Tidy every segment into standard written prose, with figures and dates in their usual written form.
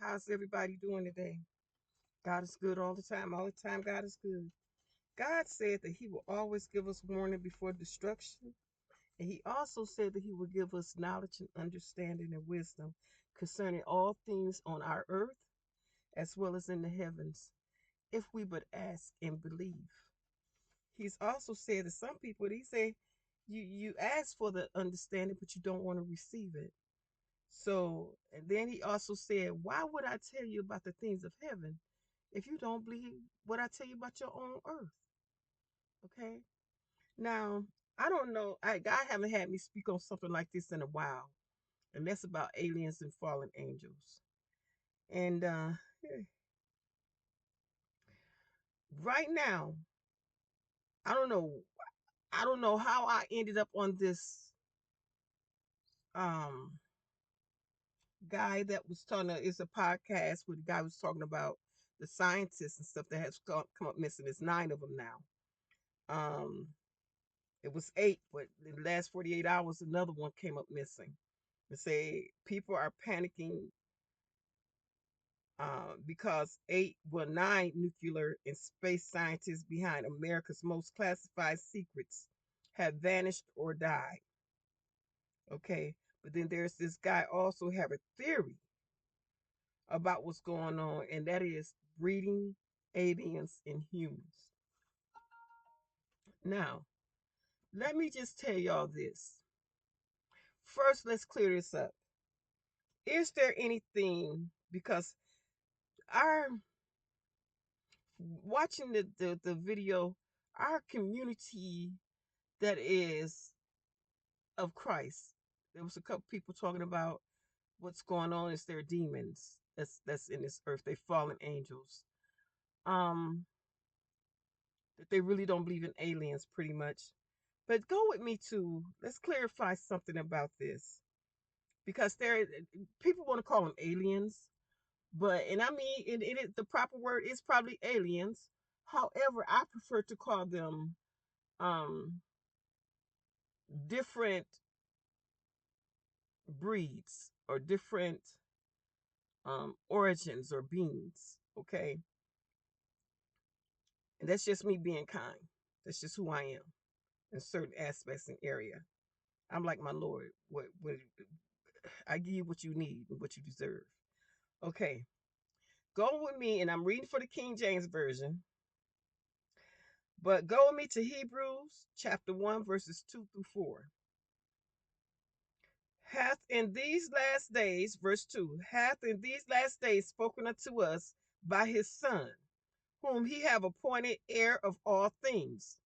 How's everybody doing today? God is good all the time. All the time, God is good. God said that He will always give us warning before destruction. And He also said that He will give us knowledge and understanding and wisdom concerning all things on our earth as well as in the heavens, if we but ask and believe. He's also said that some people, He say, you ask for the understanding, but you don't want to receive it. So, and then he also said, why would I tell you about the things of heaven if you don't believe what I tell you about your own earth? Okay. Now, I don't know. God haven't had me speak on something like this in a while, and that's about aliens and fallen angels. And right now, I don't know. I don't know how I ended up on this um guy that was talking. It's a podcast where the guy was talking about the scientists and stuff that has come up missing. There's 9 of them now. Um, it was 8, but in the last 48 hours, another one came up missing. They say people are panicking because 9 nuclear and space scientists behind America's most classified secrets have vanished or died. Okay, but then there's this guy also have a theory about what's going on, and that is breeding aliens in humans. Now, let me just tell y'all this. First, let's clear this up. Is there anything, because our watching the video, our community that is of Christ, there was a couple people talking about what's going on is there demons that's in this earth, they fallen angels. Um, that they really don't believe in aliens pretty much. But go with me to let's clarify something about this. Because there people want to call them aliens, but and I mean the proper word is probably aliens. However, I prefer to call them um different breeds or different origins or beings. Okay, and that's just me being kind. That's just who I am in certain aspects and area. I'm like my Lord. What I give you what you need and what you deserve. Okay, go with me, and I'm reading for the King James version. But go with me to Hebrews chapter 1, verses 2 through 4. Hath in these last days, verse 2, hath in these last days spoken unto us by his Son, whom he have appointed heir of all things,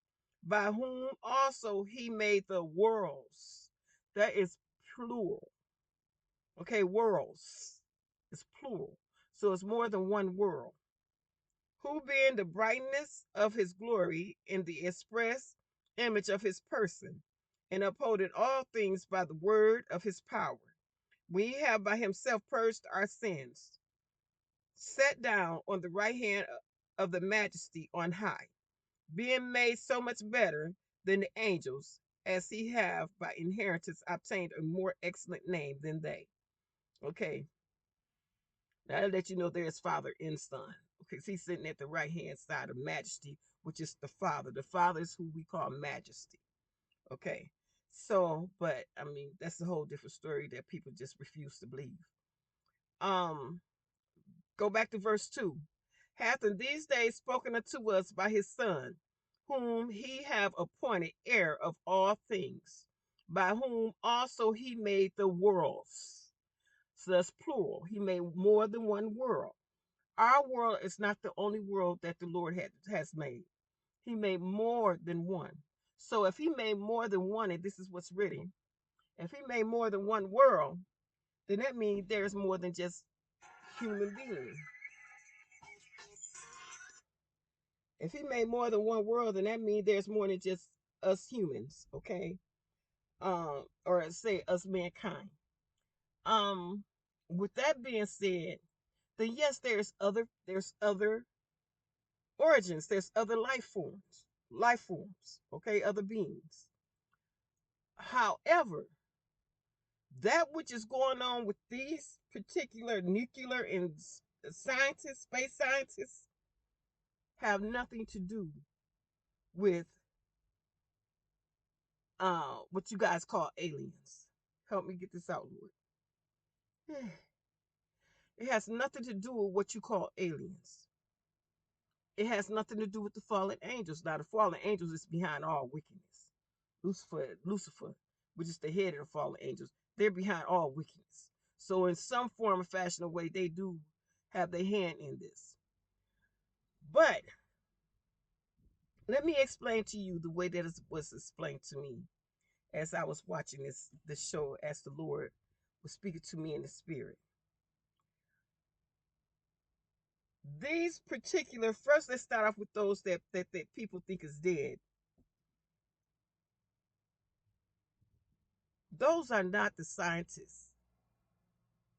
by whom also he made the worlds. That is plural. Okay, worlds is plural. So it's more than one world. Who being the brightness of his glory in the express image of his person, and upholding all things by the word of his power, we have by himself purged our sins, sat down on the right hand of the majesty on high, being made so much better than the angels, as he have by inheritance obtained a more excellent name than they. Okay, now to let you know there is Father and Son. Okay, so he's sitting at the right hand side of majesty, which is the Father. The Father is who we call majesty. Okay. So, but I mean, that's a whole different story that people just refuse to believe. Um, go back to verse 2. Hath in these days spoken unto us by his Son, whom he have appointed heir of all things, by whom also he made the worlds. So that's plural. He made more than one world. Our world is not the only world that the Lord has made. He made more than one. So if he made more than one, and this is what's written, if he made more than one world, then that means there's more than just human beings. If he made more than one world, then that means there's more than just us humans, okay? Or say us mankind. Um, with that being said, then yes, there's other origins, there's other life forms, okay, other beings. However, That which is going on with these particular nuclear and scientists, space scientists, have nothing to do with what you guys call aliens. Help me get this out, Lord. It has nothing to do with what you call aliens. It has nothing to do with the fallen angels. Now, the fallen angels is behind all wickedness. Lucifer, which is the head of the fallen angels, they're behind all wickedness. So, in some form or fashion or way, they do have their hand in this. But let me explain to you the way that it was explained to me as I was watching this show, as the Lord was speaking to me in the spirit. These particular, first let's start off with those that people think is dead. Those are not the scientists.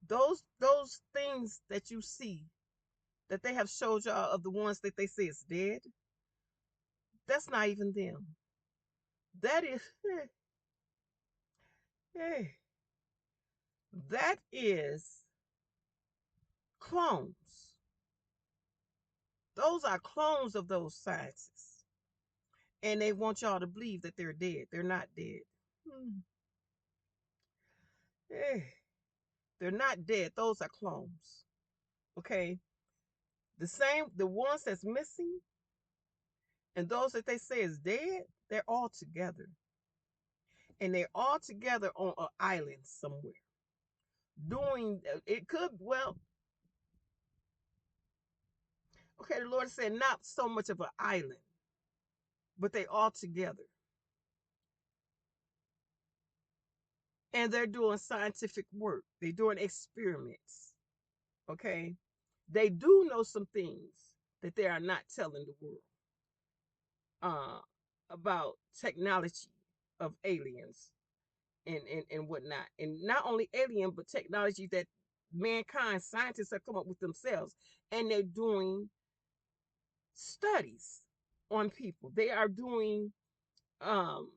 Those things that you see that they have showed y'all of the ones that they say is dead, that's not even them. That is hey, that is clones. Those are clones of those scientists. And they want y'all to believe that they're dead. They're not dead. Hmm. Hey, they're not dead. Those are clones. Okay? The ones that's missing and those that they say is dead, they're all together. And they're all together on an island somewhere. Doing, it could, well, okay, the Lord said not so much of an island, but they all together. And they're doing scientific work. They're doing experiments. Okay? They do know some things that they are not telling the world uh, about technology of aliens and whatnot. And not only alien, but technology that mankind, scientists have come up with themselves. And they're doing studies on people. They are doing um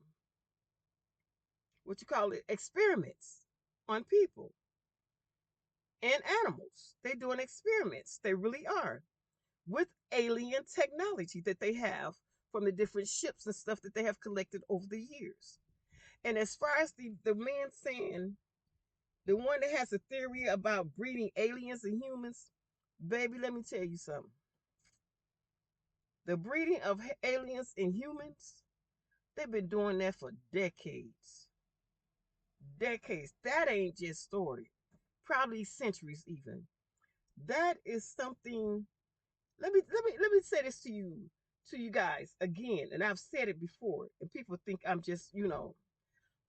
what you call it, experiments on people and animals. They're doing experiments. They really are, with alien technology that they have from the different ships and stuff that they have collected over the years. And as far as the man saying, the one that has a theory about breeding aliens and humans, baby, let me tell you something. The breeding of aliens and humans, they've been doing that for decades. Decades. That ain't just started. Probably centuries even. That is something. Let me say this to you guys again, and I've said it before, and people think I'm just,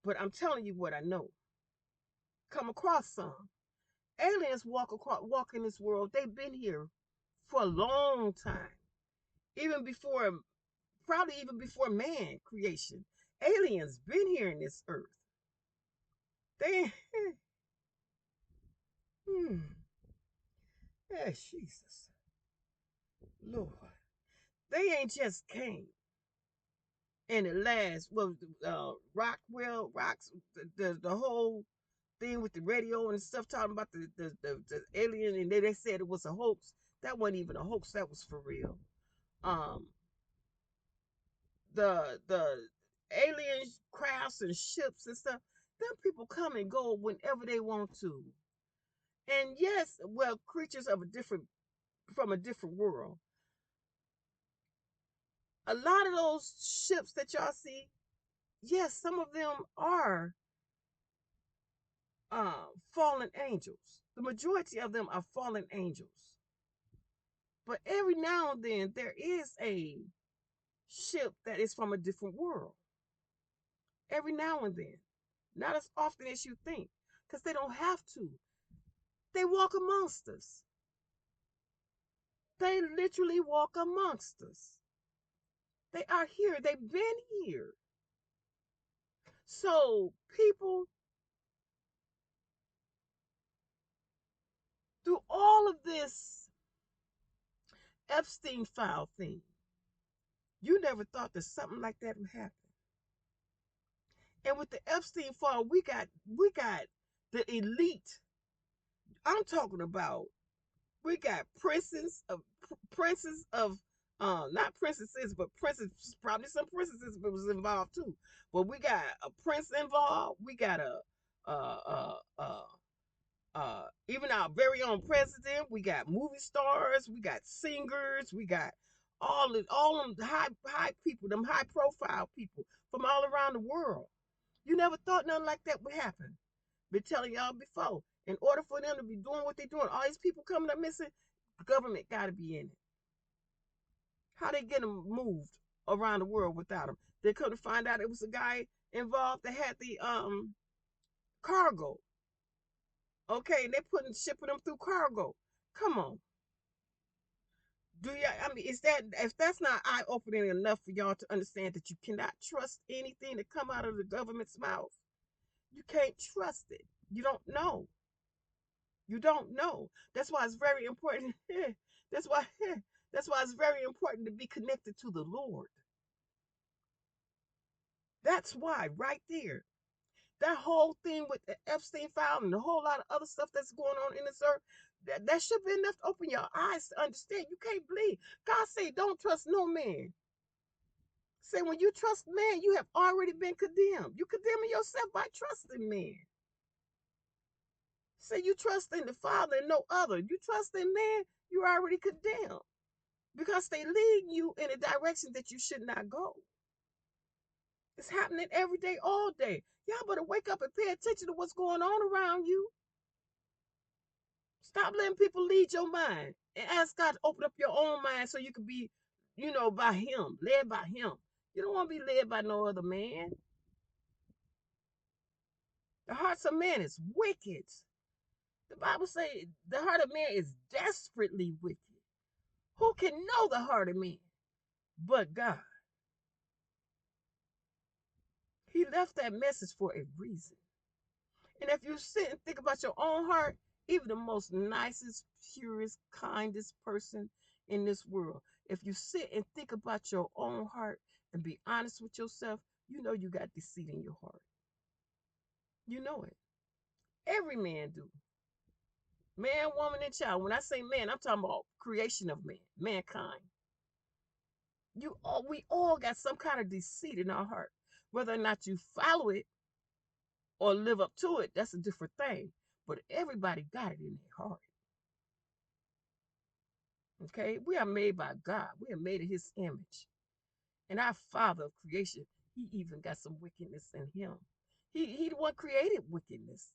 but I'm telling you what I know. Come across some. Aliens walk in this world. They've been here for a long time. Even before, probably even before man creation. Aliens been here in this earth. They hmm, yeah, Jesus. Lord. They ain't just came. And it lasts, well, rocks, the whole thing with the radio and stuff talking about the alien, and they said it was a hoax. That wasn't even a hoax. That was for real. Um, the alien crafts and ships and stuff. Them people come and go whenever they want to. And yes, well, creatures of a different from a different world. A lot of those ships that y'all see, yes, some of them are fallen angels. The majority of them are fallen angels. But every now and then there is a ship that is from a different world. Every now and then. Not as often as you think. Because they don't have to. They walk amongst us. They literally walk amongst us. They are here. They've been here. So people, through all of this Epstein file thing, you never thought that something like that would happen. And with the Epstein file, we got The elite. I'm talking about. We got princes of not princesses, but princes. Probably some princesses was involved too. But we got a prince involved. We got even our very own president. We got movie stars. We got singers. We got all them high people, them high profile people from all around the world. You never thought nothing like that would happen. Been telling y'all before. In order for them to be doing what they're doing, all these people coming up missing, the government got to be in it. How they get them moved around the world without them? They couldn't find out it was a guy involved that had the cargo. Okay, and they putting shipping them through cargo. Come on. Do you? I mean, is that if that's not eye opening enough for y'all to understand that you cannot trust anything that come out of the government's mouth? You can't trust it. You don't know. You don't know. That's why it's very important. that's why. That's why it's very important to be connected to the Lord. That's why, right there. That whole thing with the Epstein file and a whole lot of other stuff that's going on in this earth, that should be enough to open your eyes to understand. You can't believe. God say, don't trust no man. Say, when you trust man, you have already been condemned. You condemning yourself by trusting man. Say, you trust in the Father and no other. You trust in man, you're already condemned. Because they lead you in a direction that you should not go. It's happening every day, all day. Y'all better wake up and pay attention to what's going on around you. Stop letting people lead your mind and ask God to open up your own mind so you can be, by Him, led by Him. You don't want to be led by no other man. The hearts of man is wicked. The Bible says the heart of man is desperately wicked. Who can know the heart of man but God? He left that message for a reason. And if you sit and think about your own heart, even the most nicest, purest, kindest person in this world, if you sit and think about your own heart and be honest with yourself, you know you got deceit in your heart. You know it. Every man do. Man, woman, and child. When I say man, I'm talking about creation of man, mankind. We all got some kind of deceit in our heart. Whether or not you follow it or live up to it, that's a different thing. But everybody got it in their heart. Okay? We are made by God. We are made in his image. And our Father of creation, he even got some wickedness in him. He the one created wickedness.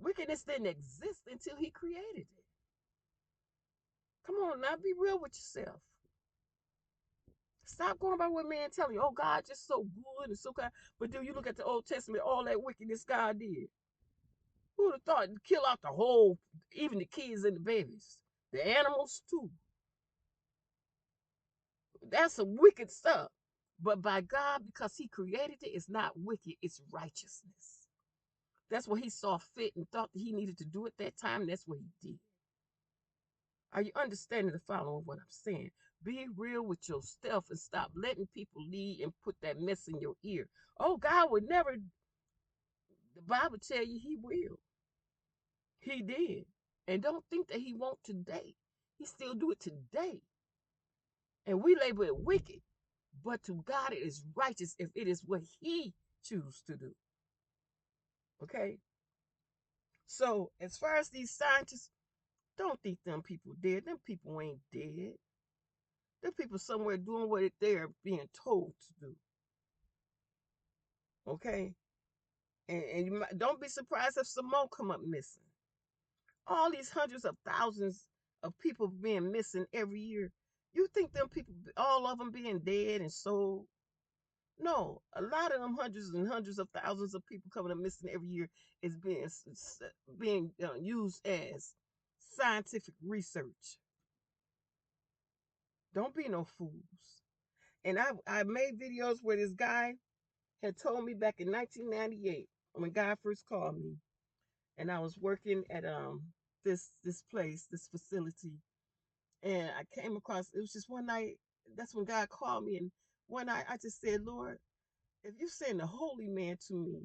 Wickedness didn't exist until he created it. Come on now, be real with yourself. Stop going by what man telling you. Oh, God just so good and so kind. But do you look at the Old Testament, all that wickedness God did? Who would have thought to kill out the whole, even the kids and the babies, the animals too? That's some wicked stuff. But by God, because he created it, it's not wicked, it's righteousness. That's what he saw fit and thought that he needed to do at that time. And that's what he did. Are you understanding the following of what I'm saying? Be real with yourself and stop letting people lead and put that mess in your ear. Oh, God would never. The Bible tell you he will. He did. And don't think that he won't today. He still do it today. And we label it wicked. But to God it is righteous if it is what he chooses to do. Okay? So as far as these scientists, don't think them people dead. Them people ain't dead. Them people somewhere doing what they're being told to do. Okay? And don't be surprised if some more come up missing. All these hundreds of thousands of people being missing every year. You think them people, all of them being dead and sold? No, a lot of them hundreds and hundreds of thousands of people coming up missing every year is being used as scientific research. Don't be no fools. And I made videos where this guy had told me back in 1998 when God first called me, and I was working at this place, this facility, and I came across. It was just one night. That's when God called me, and one night I just said, Lord, if you send a holy man to me,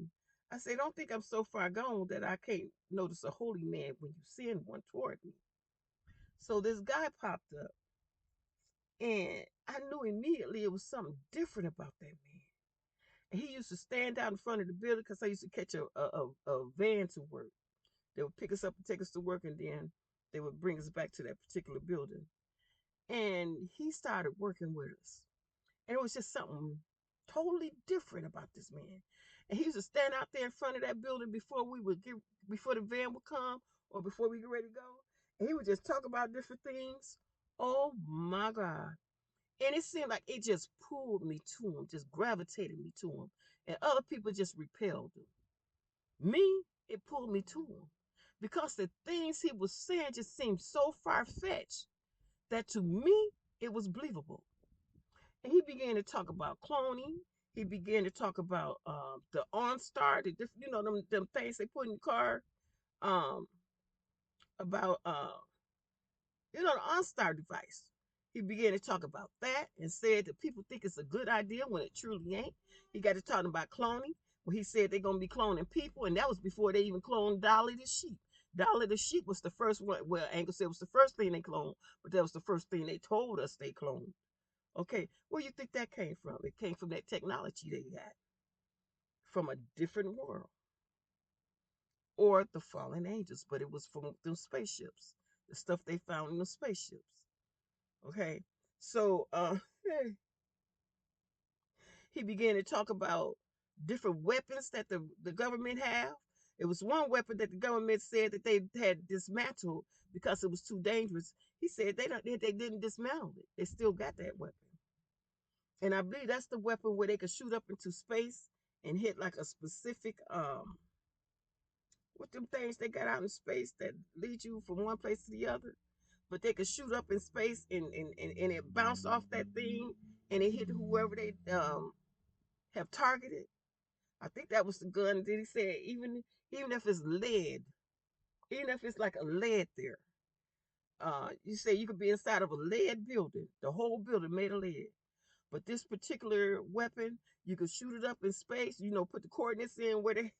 I say, don't think I'm so far gone that I can't notice a holy man when you send one toward me. So this guy popped up, and I knew immediately it was something different about that man. And he used to stand out in front of the building because I used to catch a van to work. They would pick us up and take us to work, and then they would bring us back to that particular building. And he started working with us. And it was just something totally different about this man. And he used to stand out there in front of that building before the van would come or before we get ready to go. And he would just talk about different things. Oh my God. And it seemed like it just pulled me to him, just gravitated me to him. And other people just repelled him. Me, it pulled me to him. Because the things he was saying just seemed so far fetched that to me, it was believable. And he began to talk about cloning. He began to talk about the OnStar, the different, them things they put in the car. Um, about the OnStar device. He began to talk about that and said that people think it's a good idea when it truly ain't. He got to talking about cloning, where he said they're gonna be cloning people, and that was before they even cloned Dolly the sheep. Dolly the sheep was the first one. Well, Angle said it was the first thing they cloned, but that was the first thing they told us they cloned. Okay, where you think that came from? It came from that technology they got from a different world, or the fallen angels, but it was from them spaceships, the stuff they found in the spaceships. Okay, so he began to talk about different weapons that the government have. It was one weapon that the government said that they had dismantled because it was too dangerous. He said they didn't dismantle it. They still got that weapon. And I believe that's the weapon where they could shoot up into space and hit like a specific what them things they got out in space that lead you from one place to the other. But they could shoot up in space and it bounced off that thing and it hit whoever they have targeted. I think that was the gun. Then he said even if it's lead, even if it's like a lead there, you say you could be inside of a lead building, the whole building made of lead. But this particular weapon, you could shoot it up in space. Put the coordinates in where the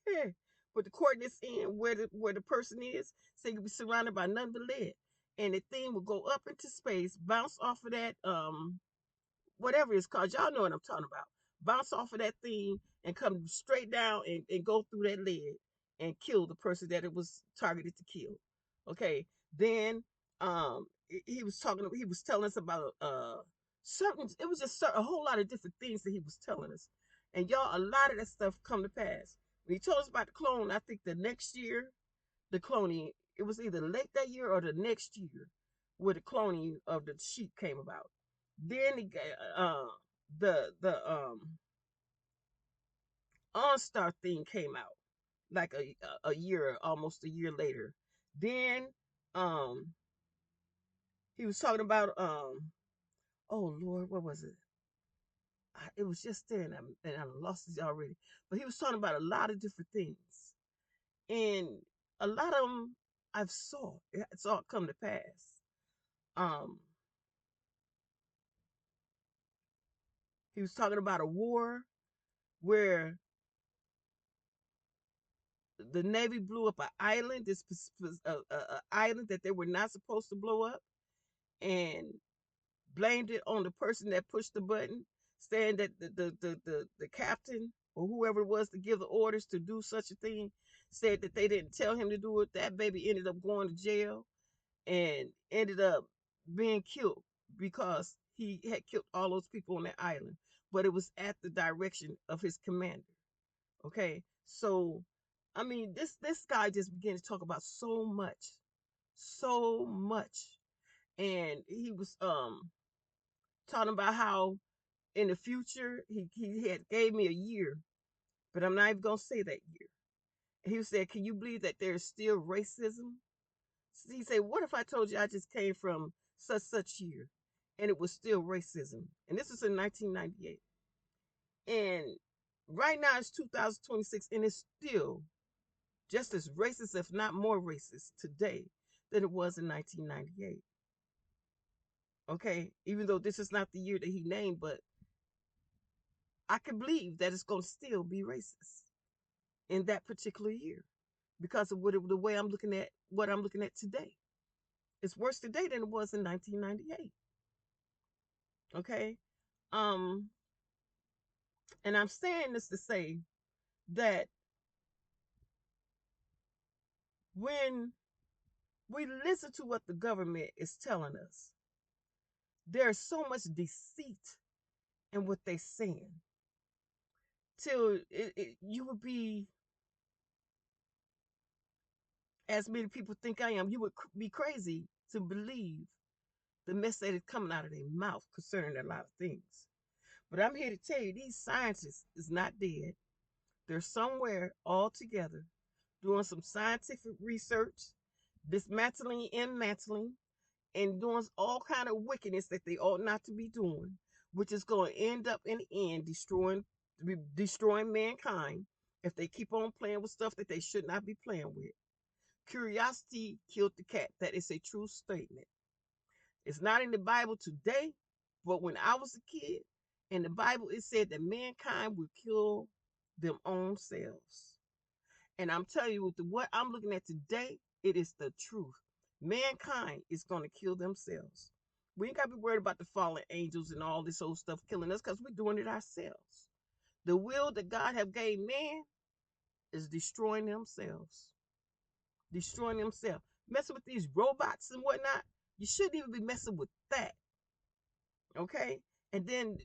put the coordinates in where the person is. So you could be surrounded by nothing but lead, and the thing will go up into space, bounce off of that whatever it's called. Y'all know what I'm talking about. Bounce off of that thing and come straight down and go through that lid and kill the person that it was targeted to kill. Okay. Then he was telling us about something. It was just a whole lot of different things that he was telling us. And y'all, a lot of that stuff come to pass. When he told us about the clone, I think the next year, the cloning, it was either late that year or the next year where the cloning of the sheep came about. Then the OnStar thing came out like a year, almost a year later. Then um he was talking about oh Lord, what was it? It was just there, and I lost it already. But he was talking about a lot of different things, and a lot of them I've saw. It's all come to pass. Um, he was talking about a war where the Navy blew up an island, this island that they were not supposed to blow up, and blamed it on the person that pushed the button, saying that the captain or whoever it was to give the orders to do such a thing said that they didn't tell him to do it. That baby ended up going to jail and ended up being killed because he had killed all those people on that island. But it was at the direction of his commander. Okay, so I mean, this guy just began to talk about so much, and he was talking about how in the future he had gave me a year, but I'm not even gonna say that year. He said, "Can you believe that there's still racism?" He said, "What if I told you I just came from such year, and it was still racism?" And this was in 1998, and right now it's 2026, and it's still just as racist, if not more racist, today than it was in 1998. Okay, even though this is not the year that he named, but I can believe that it's going to still be racist. in that particular year because of the way I'm looking at what I'm looking at today. It's worse today than it was in 1998. Okay. Um, and I'm saying this to say that when we listen to what the government is telling us, there's so much deceit in what they're saying. Till you would be, as many people think I am, you would be crazy to believe the mess that is coming out of their mouth concerning a lot of things. But I'm here to tell you, these scientists is not dead. They're somewhere all together doing some scientific research, dismantling and mantling, and doing all kind of wickedness that they ought not to be doing, which is going to end up in the end destroying mankind if they keep on playing with stuff that they should not be playing with. Curiosity killed the cat. That is a true statement. It's not in the Bible today, but when I was a kid, in the Bible it said that mankind would kill them own selves. And I'm telling you, with what I'm looking at today, it is the truth. Mankind is going to kill themselves. We ain't got to be worried about the fallen angels and all this old stuff killing us because we're doing it ourselves. The will that God have gave man is destroying themselves. Destroying themselves. Messing with these robots and whatnot, you shouldn't even be messing with that. Okay? And then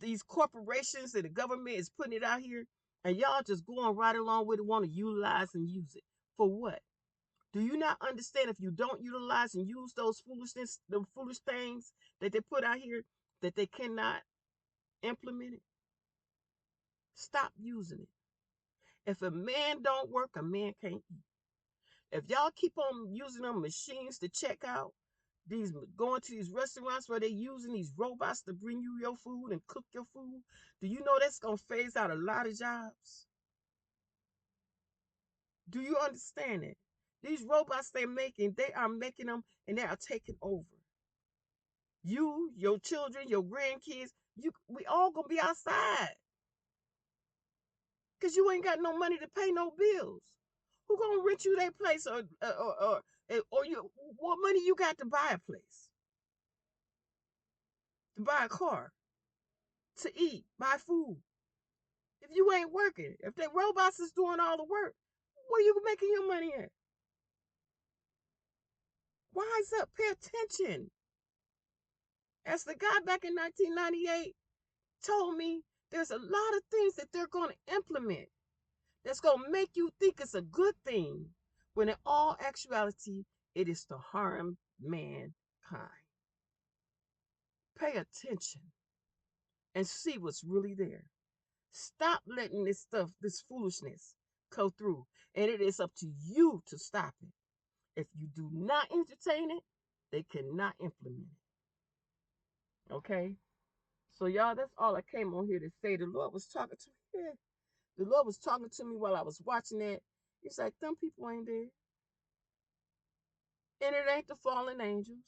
these corporations and the government is putting it out here, and y'all just going right along with it, want to utilize and use it. For what? Do you not understand if you don't utilize and use those foolishness, the foolish things that they put out here, that they cannot implement it? Stop using it. If a man don't work, a man can't eat. If y'all keep on using them machines to check out, these going to these restaurants where they're using these robots to bring you your food and cook your food, do you know that's gonna phase out a lot of jobs? Do you understand it? These robots they're making, they are making them and they are taking over. You, your children, your grandkids, we all gonna be outside. Cause you ain't got no money to pay no bills. Who gonna rent you that place or you what money you got to buy a place? To buy a car, to eat, buy food. If you ain't working, if the robots is doing all the work, where you making your money at? Wise up, pay attention. As the guy back in 1998 told me, there's a lot of things that they're going to implement that's going to make you think it's a good thing, when in all actuality, it is to harm mankind. Pay attention and see what's really there. Stop letting this stuff, this foolishness, go through. And it is up to you to stop it. If you do not entertain it, they cannot implement it. Okay? So, y'all, that's all I came on here to say. The Lord was talking to me. Yeah. The Lord was talking to me while I was watching that. He's like, them people ain't dead. And it ain't the fallen angels.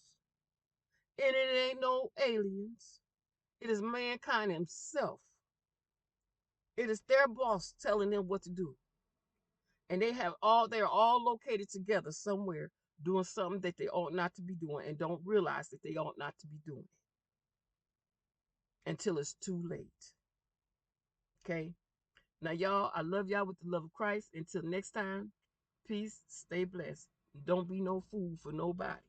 And it ain't no aliens. It is mankind himself. It is their boss telling them what to do. And they're all located together somewhere doing something that they ought not to be doing and don't realize that they ought not to be doing it until it's too late. Okay? Now, y'all, I love y'all with the love of Christ. Until next time, peace, stay blessed. Don't be no fool for nobody.